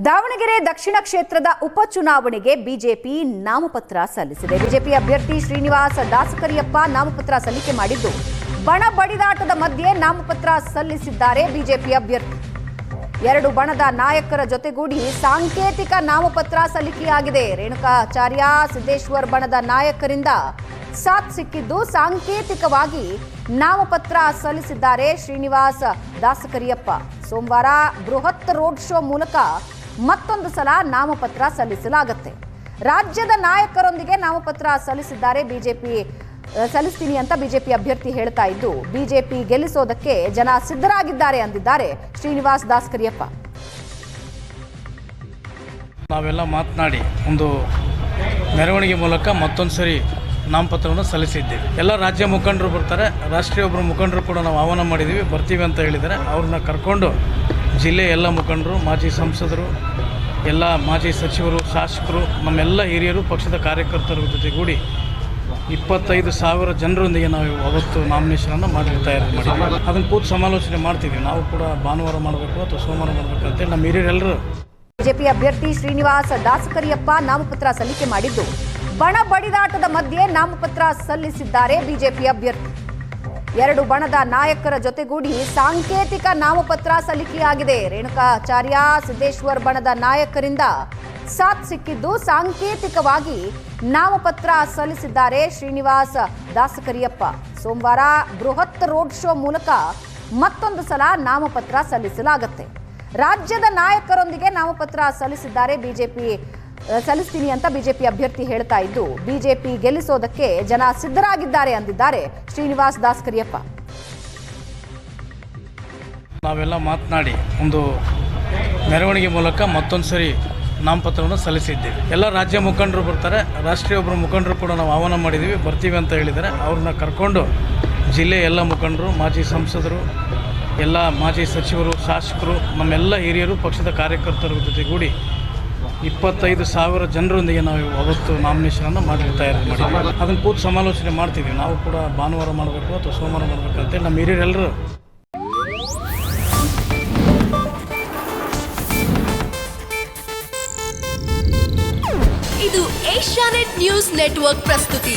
ದಾವಣಗೆರೆ ದಕ್ಷಿಣ ಕ್ಷೇತ್ರದ ಉಪಚುನಾವಣೆಗೆ ಬಿಜೆಪಿ ನಾಮಪತ್ರ ಸಲ್ಲಿಸಿದೆ. ಬಿಜೆಪಿ ಅಭ್ಯರ್ಥಿ ಶ್ರೀನಿವಾಸ್ ದಾಸಕರಿಯಪ್ಪ ನಾಮಪತ್ರ ಸಲ್ಲಿಕೆ ಮಾಡಿದ್ದು, ಬಣ ಬಡಿದಾಟದ ಮಧ್ಯೆ ನಾಮಪತ್ರ ಸಲ್ಲಿಸಿದ್ದಾರೆ ಬಿಜೆಪಿ ಅಭ್ಯರ್ಥಿ. ಎರಡು ಬಣದ ನಾಯಕರ ಜೊತೆಗೂಡಿ ಸಾಂಕೇತಿಕ ನಾಮಪತ್ರ ಸಲ್ಲಿಕೆಯಾಗಿದೆ. ರೇಣುಕಾಚಾರ್ಯ ಸಿದ್ದೇಶ್ವರ್ ಬಣದ ನಾಯಕರಿಂದ ಸಾಥ್ ಸಿಕ್ಕಿದ್ದು, ಸಾಂಕೇತಿಕವಾಗಿ ನಾಮಪತ್ರ ಸಲ್ಲಿಸಿದ್ದಾರೆ ಶ್ರೀನಿವಾಸ್ ದಾಸಕರಿಯಪ್ಪ. ಸೋಮವಾರ ಬೃಹತ್ ರೋಡ್ ಶೋ ಮೂಲಕ ಮತ್ತೊಂದು ಸಲ ನಾಮಪತ್ರ ಸಲ್ಲಿಸಲಾಗುತ್ತೆ. ರಾಜ್ಯದ ನಾಯಕರೊಂದಿಗೆ ನಾಮಪತ್ರ ಸಲ್ಲಿಸ್ತೀನಿ ಅಂತ ಬಿಜೆಪಿ ಅಭ್ಯರ್ಥಿ ಹೇಳ್ತಾ ಇದ್ದು, ಬಿಜೆಪಿ ಗೆಲ್ಲಿಸೋದಕ್ಕೆ ಜನ ಸಿದ್ಧರಾಗಿದ್ದಾರೆ ಅಂದಿದ್ದಾರೆ ಶ್ರೀನಿವಾಸ್ ದಾಸಕರಿಯಪ್ಪ. ನಾವೆಲ್ಲ ಮಾತನಾಡಿ ಒಂದು ಮೆರವಣಿಗೆ ಮೂಲಕ ಮತ್ತೊಂದು ಸರಿ ನಾಮಪತ್ರವನ್ನು ಸಲ್ಲಿಸಿದ್ದೇವೆ. ಎಲ್ಲ ರಾಜ್ಯ ಮುಖಂಡರು ಬರ್ತಾರೆ, ರಾಷ್ಟ್ರೀಯ ಒಬ್ಬರು ಮುಖಂಡರು ಕೂಡ ನಾವು ಆಹ್ವಾನ ಮಾಡಿದ್ದೀವಿ, ಬರ್ತೀವಿ ಅಂತ ಹೇಳಿದ್ದಾರೆ. ಅವ್ರನ್ನ ಕರ್ಕೊಂಡು ಜಿಲ್ಲೆಯ ಎಲ್ಲ ಮುಖಂಡರು, ಮಾಜಿ ಸಂಸದರು, ಎಲ್ಲ ಮಾಜಿ ಸಚಿವರು, ಶಾಸಕರು, ನಮ್ಮೆಲ್ಲ ಹಿರಿಯರು, ಪಕ್ಷದ ಕಾರ್ಯಕರ್ತರ ಜೊತೆಗೂಡಿ 25,000 ಜನರೊಂದಿಗೆ ನಾವು ಅವತ್ತು ನಾಮಿನೇಷನನ್ನು ಮಾಡಲಿಕ್ಕೆ ತಯಾರಿ ಮಾಡಿದ್ದೀವಿ. ಅದನ್ನು ಕೂತು ಸಮಾಲೋಚನೆ ಮಾಡ್ತಿದ್ದೀವಿ. ನಾವು ಕೂಡ ಭಾನುವಾರ ಮಾಡಬೇಕು ಅಥವಾ ಸೋಮವಾರ ಮಾಡಬೇಕು ಅಂತೇಳಿ ನಮ್ಮ ಹಿರಿಯರೆಲ್ಲರೂ. ಬಿಜೆಪಿ ಅಭ್ಯರ್ಥಿ ಶ್ರೀನಿವಾಸ್ ದಾಸಕರಿಯಪ್ಪ ನಾಮಪತ್ರ ಸಲ್ಲಿಕೆ ಮಾಡಿದ್ದು, ಬಣ ಬಡಿದಾಟದ ಮಧ್ಯೆ ನಾಮಪತ್ರ ಸಲ್ಲಿಸಿದ್ದಾರೆ ಬಿಜೆಪಿ ಅಭ್ಯರ್ಥಿ. ಎರಡು ಬಣದ ನಾಯಕರ ಜೊತೆಗೂಡಿ ಸಾಂಕೇತಿಕ ನಾಮಪತ್ರ ಸಲ್ಲಿಕೆಯಾಗಿದೆ. ರೇಣುಕಾಚಾರ್ಯ ಸಿದ್ದೇಶ್ವರ್ ಬಣದ ನಾಯಕರಿಂದ ಸಾಥ್ ಸಿಕ್ಕಿದ್ದು, ಸಾಂಕೇತಿಕವಾಗಿ ನಾಮಪತ್ರ ಸಲ್ಲಿಸಿದ್ದಾರೆ ಶ್ರೀನಿವಾಸ್ ದಾಸಕರಿಯಪ್ಪ. ಸೋಮವಾರ ಬೃಹತ್ ರೋಡ್ ಶೋ ಮೂಲಕ ಮತ್ತೊಂದು ಸಲ ನಾಮಪತ್ರ ಸಲ್ಲಿಸಲಾಗುತ್ತೆ. ರಾಜ್ಯದ ನಾಯಕರೊಂದಿಗೆ ನಾಮಪತ್ರ ಸಲ್ಲಿಸ್ತೀನಿ ಅಂತ ಬಿಜೆಪಿ ಅಭ್ಯರ್ಥಿ ಹೇಳ್ತಾ ಇದ್ದು, ಬಿಜೆಪಿ ಗೆಲ್ಲಿಸೋದಕ್ಕೆ ಜನ ಸಿದ್ಧರಾಗಿದ್ದಾರೆ ಅಂದಿದ್ದಾರೆ ಶ್ರೀನಿವಾಸ್ ದಾಸಕರಿಯಪ್ಪ. ನಾವೆಲ್ಲ ಮಾತನಾಡಿ ಒಂದು ಮೆರವಣಿಗೆ ಮೂಲಕ ಮತ್ತೊಂದು ಸರಿ ನಾಮಪತ್ರವನ್ನು ಸಲ್ಲಿಸಿದ್ದೇವೆ. ಎಲ್ಲ ರಾಜ್ಯ ಮುಖಂಡರು ಬರ್ತಾರೆ, ರಾಷ್ಟ್ರೀಯ ಒಬ್ಬರು ಮುಖಂಡರು ಕೂಡ ನಾವು ಆಹ್ವಾನ ಮಾಡಿದ್ದೀವಿ, ಬರ್ತೀವಿ ಅಂತ ಹೇಳಿದ್ದಾರೆ. ಅವ್ರನ್ನ ಕರ್ಕೊಂಡು ಜಿಲ್ಲೆಯ ಎಲ್ಲ ಮುಖಂಡರು, ಮಾಜಿ ಸಂಸದರು, ಎಲ್ಲ ಮಾಜಿ ಸಚಿವರು, ಶಾಸಕರು, ನಮ್ಮೆಲ್ಲ ಹಿರಿಯರು, ಪಕ್ಷದ ಕಾರ್ಯಕರ್ತರ ಜೊತೆಗೂಡಿ 25,000 ಜನರೊಂದಿಗೆ ನಾವು ಅವತ್ತು ನಾಮಿನೇಷನನ್ನು ಮಾಡಲಿಕ್ಕೆ ತಯಾರಿ ಮಾಡಿದ್ದೀವಿ. ಅದನ್ನು ಕೂತು ಸಮಾಲೋಚನೆ ಮಾಡ್ತಿದ್ದೀವಿ. ನಾವು ಕೂಡ ಭಾನುವಾರ ಮಾಡಬೇಕು ಅಥವಾ ಸೋಮವಾರ ಮಾಡಬೇಕು ಅಂತೇಳಿ ನಮ್ಮ ಹಿರಿಯರೆಲ್ಲರೂ. ಇದು ಏಷ್ಯಾನೆಟ್ ನ್ಯೂಸ್ ನೆಟ್ವರ್ಕ್ ಪ್ರಸ್ತುತಿ.